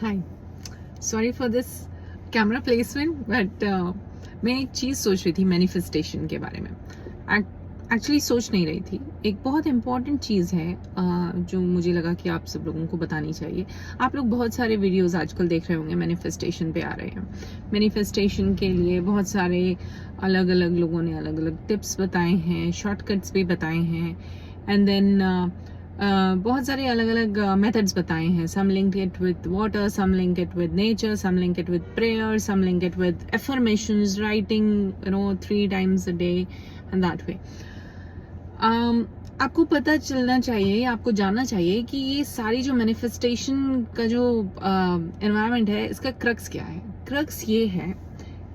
Hi, sorry for this camera placement but मैं एक चीज़ सोच रही थी मैनिफेस्टेशन के बारे में। एक्चुअली सोच नहीं रही थी। एक बहुत इम्पॉर्टेंट चीज़ है जो मुझे लगा कि आप सब लोगों को बतानी चाहिए। आप लोग बहुत सारे वीडियोस आजकल देख रहे होंगे मैनिफेस्टेशन पे आ रहे हैं। मैनिफेस्टेशन के लिए बहुत सारे अलग अलग लोगों ने अलग अलग टिप्स बताए हैं, शॉर्टकट्स भी बताए हैं, एंड देन बहुत सारे अलग अलग मेथड्स बताए हैं। Some link it with water, some link it with nature, some link it with prayer, some link it with affirmations, writing 3 times a day and that way. आपको पता चलना चाहिए, आपको जानना चाहिए कि ये सारी जो मैनिफेस्टेशन का जो एनवायरनमेंट है, इसका क्रक्स क्या है। क्रक्स ये है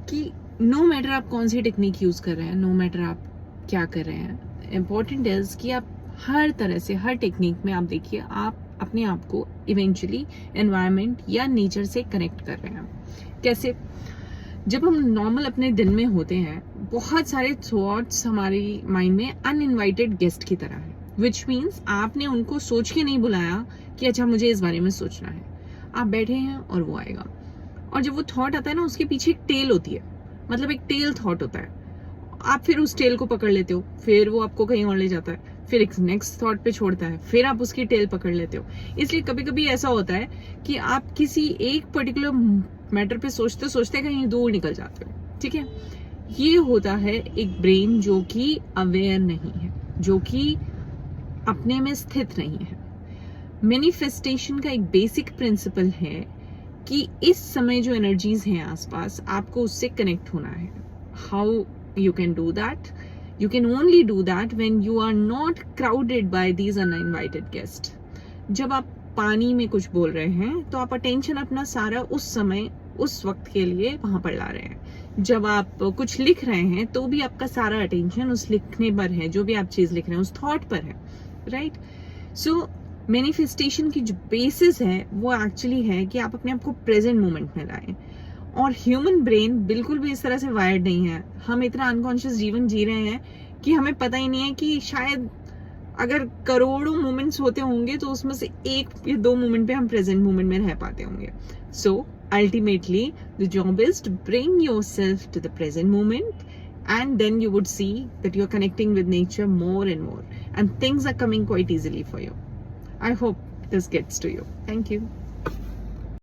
कि नो मैटर आप कौन सी टेक्निक यूज कर रहे हैं, नो मैटर आप क्या कर रहे हैं, इम्पोर्टेंट इज कि आप हर तरह से, हर टेक्निक में आप देखिए, आप अपने आप को इवेंचुअली एनवायरनमेंट या नेचर से कनेक्ट कर रहे हैं। कैसे? जब हम नॉर्मल अपने दिन में होते हैं, बहुत सारे थॉट्स हमारी माइंड में अनइनवाइटेड गेस्ट की तरह है, विच मीन्स आपने उनको सोच के नहीं बुलाया कि अच्छा मुझे इस बारे में सोचना है। आप बैठे हैं और वो आएगा, और जब वो थॉट आता है ना, उसके पीछे एक टेल होती है, मतलब एक टेल थॉट होता है। आप फिर उस टेल को पकड़ लेते हो, फिर वो आपको कहीं और ले जाता है, फिर एक नेक्स्ट थॉट पे छोड़ता है, फिर आप उसकी टेल पकड़ लेते हो। इसलिए कभी कभी ऐसा होता है कि आप किसी एक पर्टिकुलर मैटर पे सोचते सोचते कहीं दूर निकल जाते हो। ठीक है, ये होता है एक ब्रेन जो कि अवेयर नहीं है, जो कि अपने में स्थित नहीं है। मैनिफेस्टेशन का एक बेसिक प्रिंसिपल है कि इस समय जो एनर्जीज हैं आसपास, आपको उससे कनेक्ट होना है। How you can do that? You can only do that when you are not crowded by these uninvited guests. जब आप पानी में कुछ बोल रहे हैं तो आप अटेंशन अपना सारा उस समय, उस वक्त के लिए वहां पर ला रहे हैं। जब आप कुछ लिख रहे हैं तो भी आपका सारा अटेंशन उस लिखने पर है, जो भी आप चीज लिख रहे हैं उस थॉट पर है, राइट? सो मैनिफेस्टेशन की जो बेसिस है वो एक्चुअली है कि आप अपने आप को प्रेजेंट मोमेंट में लाएं। और ह्यूमन ब्रेन बिल्कुल भी इस तरह से वायर्ड नहीं है। हम इतना अनकॉन्शियस जीवन जी रहे हैं कि हमें पता ही नहीं है कि शायद अगर करोड़ों मोमेंट्स होते होंगे तो उसमें से 1 या 2 मोमेंट पे हम प्रेजेंट मोमेंट में रह पाते होंगे। So ultimately the job is to bring yourself to the present moment, and then you would see that you're connecting with nature more and more, and things are coming quite easily for you. I hope this gets to you. Thank you.